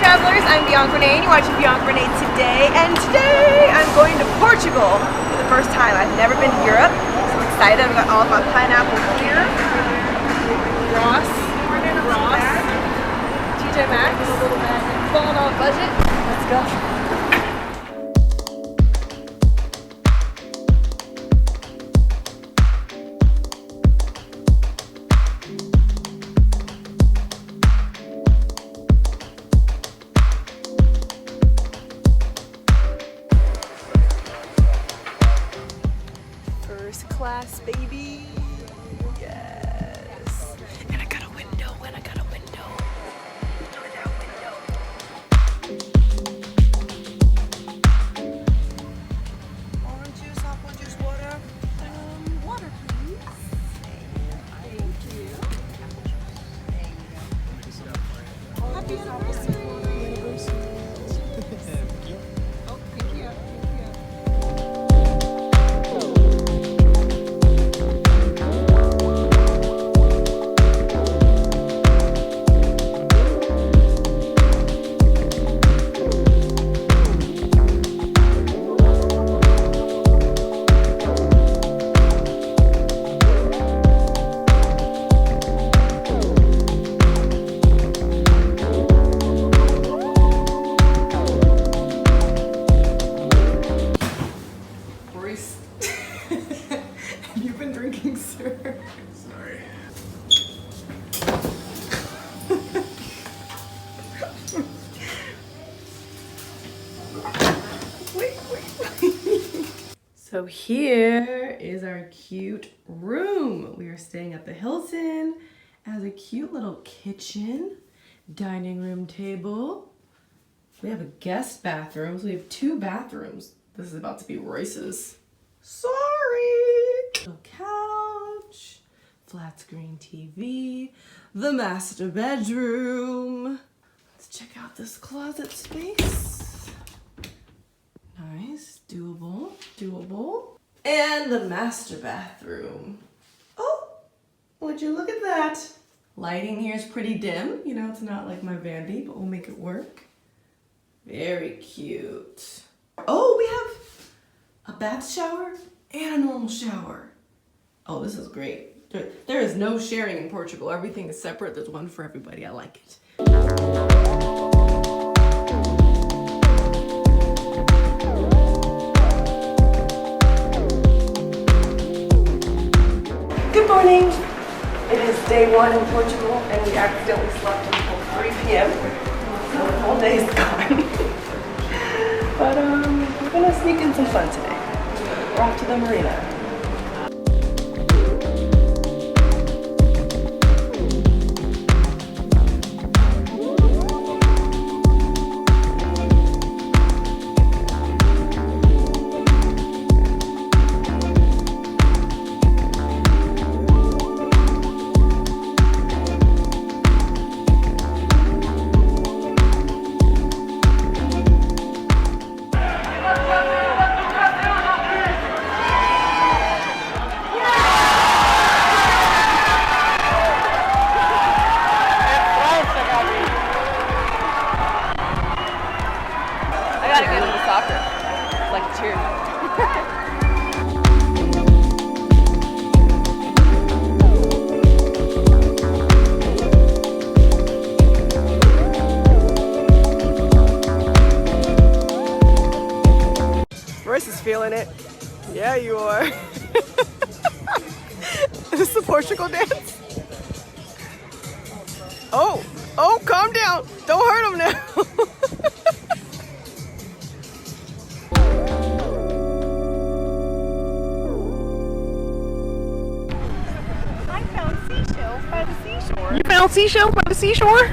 travelers, I'm BiancaRenee and you're watching BiancaReneeToday, and today I'm going to Portugal for the first time. I've never been to Europe, so I'm excited. I've got all of my pineapple here. Ross, TJ Maxx, falling on a budget. Let's go. First class, baby. Yes. And I got a window, Look at that window. Orange juice, apple juice, water. Water, please. Thank you. Happy anniversary. Oh, thank you. Royce, have you been drinking, sir? Sorry. Wait. So here is our cute room. We are staying at the Hilton. It has a cute little kitchen, dining room table. We have a guest bathroom, so we have 2 bathrooms. This is about to be Royce's. Sorry! Little couch, flat screen TV, the master bedroom. Let's check out this closet space. Nice, doable. And the master bathroom. Oh, would you look at that? Lighting here is pretty dim. You know, it's not like my Vandy, but we'll make it work. Very cute. Oh, we have a bath shower and a normal shower. Oh, this is great. There is no sharing in Portugal. Everything is separate. There's one for everybody. I like it. Good morning. It is day 1 in Portugal and we accidentally slept until 3 p.m. So the whole day is gone. But we're gonna sneak in some fun today. We're off to the marina. I gotta get into soccer. It's like a cheer. Royce is feeling it. Yeah, you are. Is this the Portugal dance? Oh, calm down. Don't hurt him now. I found seashells by the seashore. You found seashells by the seashore?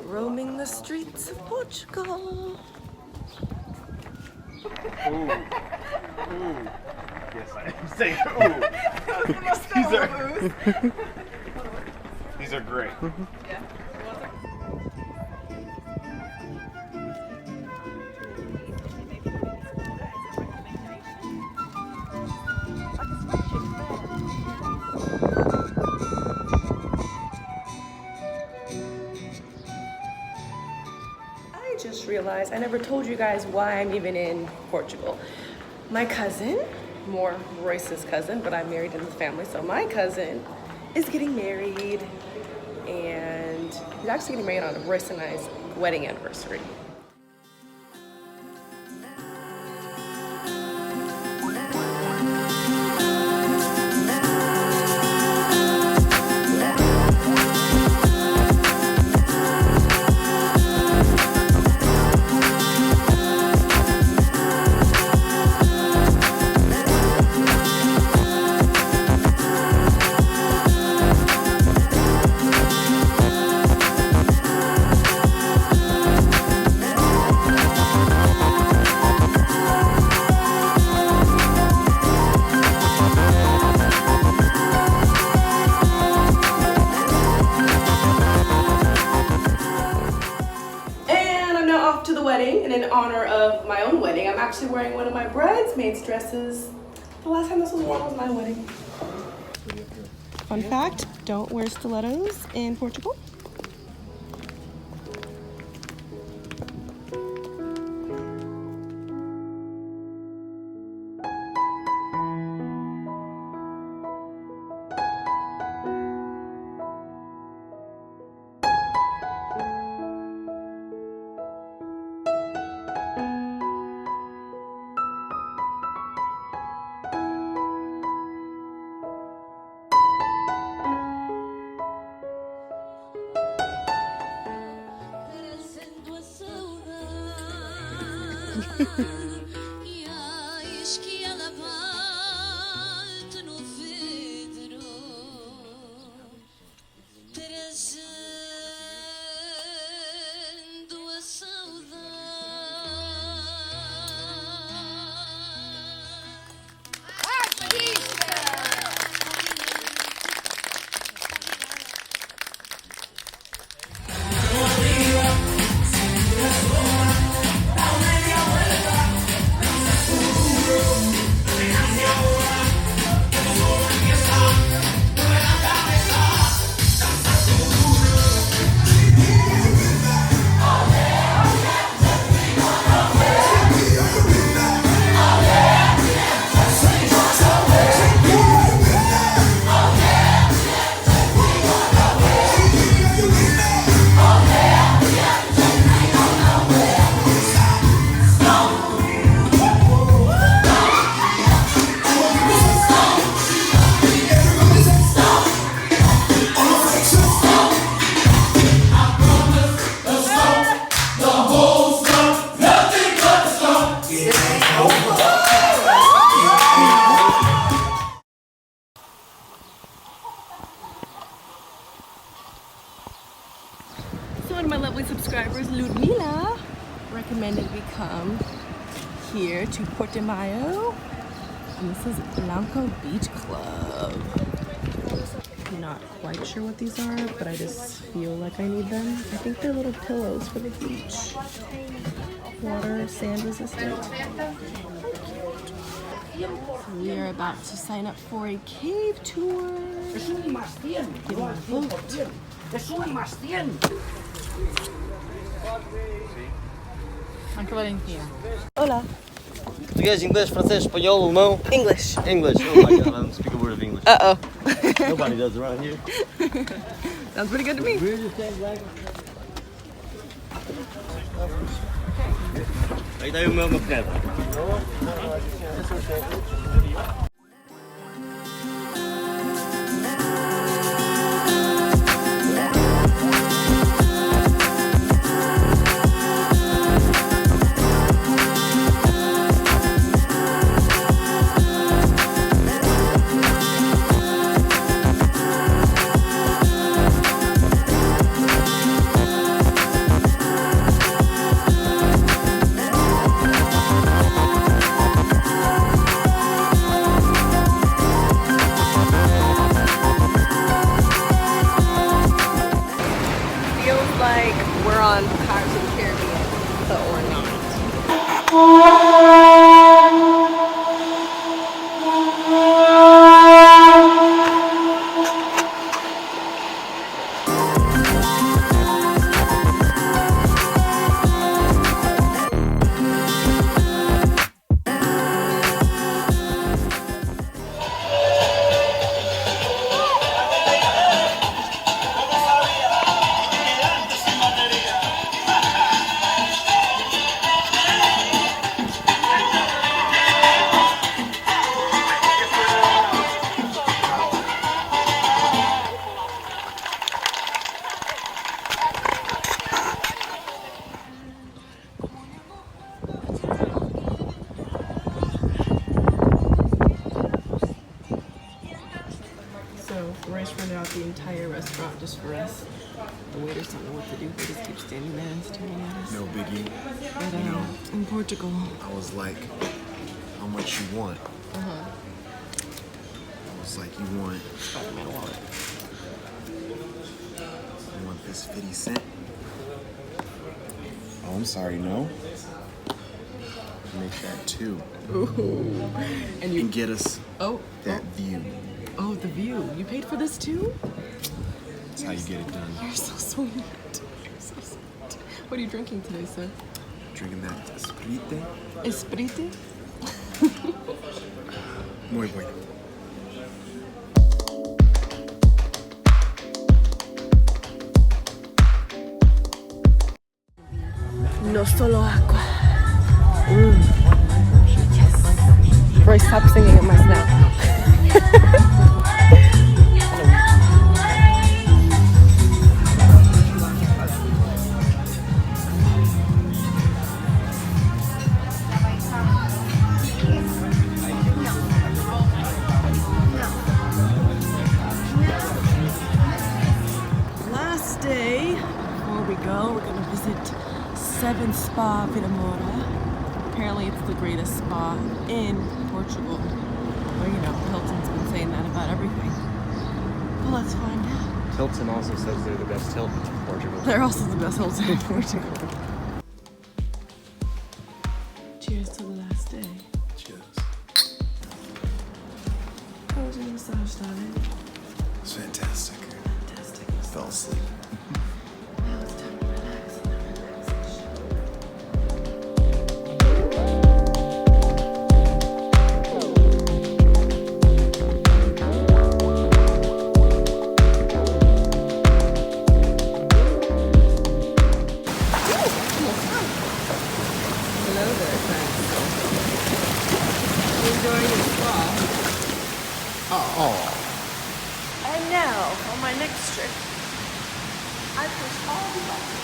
Roaming the streets of Portugal. Ooh. Yes, I am saying ooh. These are great. Yeah. just realized I never told you guys why I'm even in Portugal. My cousin, more Royce's cousin, but I'm married in his family, so my cousin is getting married, and he's actually getting married on Royce and I's wedding anniversary. To the wedding, and in honor of my own wedding, I'm actually wearing one of my bridesmaids' dresses. The last time this was worn was my wedding. Fun fact, don't wear stilettos in Portugal. So one of my lovely subscribers, Ludmila, recommended we come here to Portimao. And this is Blanco Beach Club. I'm not quite sure what these are, but I just feel like I need them. I think they're little pillows for the beach. Water, sand resistant. So we are about to sign up for a cave tour. Getting booked. Anche Valentina. Hola. Português, inglês, francês, espanhol, alemão. English. English. Oh my god, I don't speak a word of English. Uh-oh. Nobody does around here. Sounds pretty good to me. Aí daí o meu pequeno. Like we're on Pirates of the Caribbean, but we're not. restaurant just for us. The waiters don't know what to do. They just keep standing there and staring at us. No biggie. But You know, in Portugal. I was like, how much you want? I was like, you want Spider-Man wallet. You want this 50 cent? Oh, I'm sorry, no. Make that 2. Ooh. And get us Oh. that view. Oh, the view. You paid for this too? That's how you get it done. You're so sweet. You're so sweet. What are you drinking today, sir? Drinking that Sprite. Esprite? Muy bueno. No solo agua. Yes. Royce, stop singing at my snap. Last day, before we go, we're gonna visit 7 Spa Vilamoura. Apparently it's the greatest spa in Portugal. Well, you know, Hilton's been saying that about everything. Well, let's find out. Hilton also says they're the best Hilton in Portugal. They're also the best Hilton in Portugal. Cheers to the last day. Cheers. How was your massage, darling? It's fantastic. Fantastic. I fell asleep. Now it's time to relax in the relaxation. Hello there, friends. Enjoying your spa. And now, on my next trip, I push all the buttons.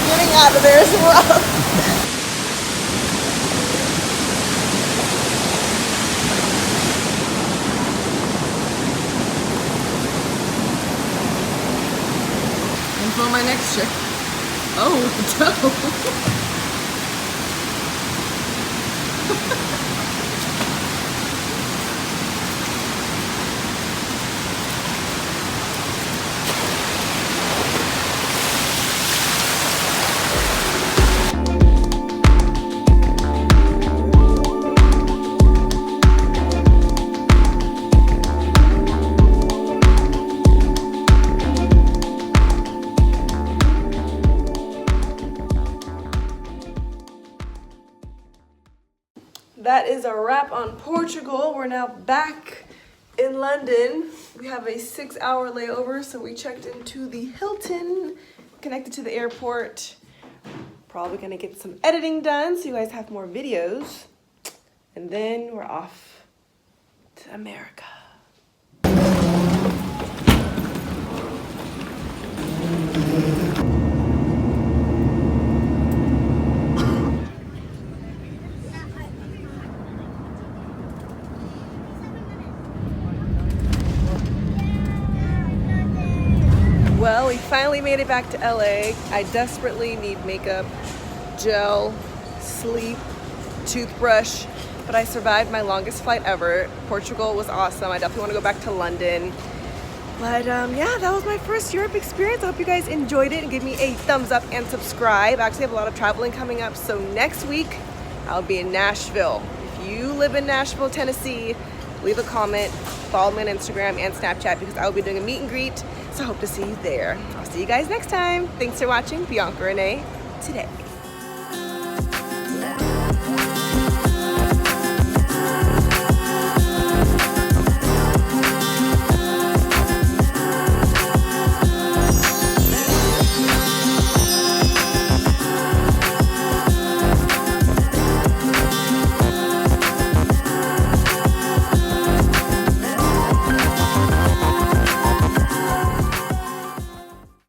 Getting out of there is rough. And for my next trip, dope. That is a wrap on Portugal. We're now back in London. We have a 6-hour layover, so we checked into the Hilton, connected to the airport. Probably gonna get some editing done so you guys have more videos. And then we're off to America. Well, we finally made it back to LA. I desperately need makeup, gel, sleep, toothbrush, but I survived my longest flight ever. Portugal was awesome. I definitely want to go back to London. But yeah, that was my first Europe experience. I hope you guys enjoyed it and give me a thumbs up and subscribe. I actually have a lot of traveling coming up, so next week I'll be in Nashville. If you live in Nashville, Tennessee, leave a comment, follow me on Instagram and Snapchat because I will be doing a meet and greet. So I hope to see you there. I'll see you guys next time. Thanks for watching BiancaRenee Today.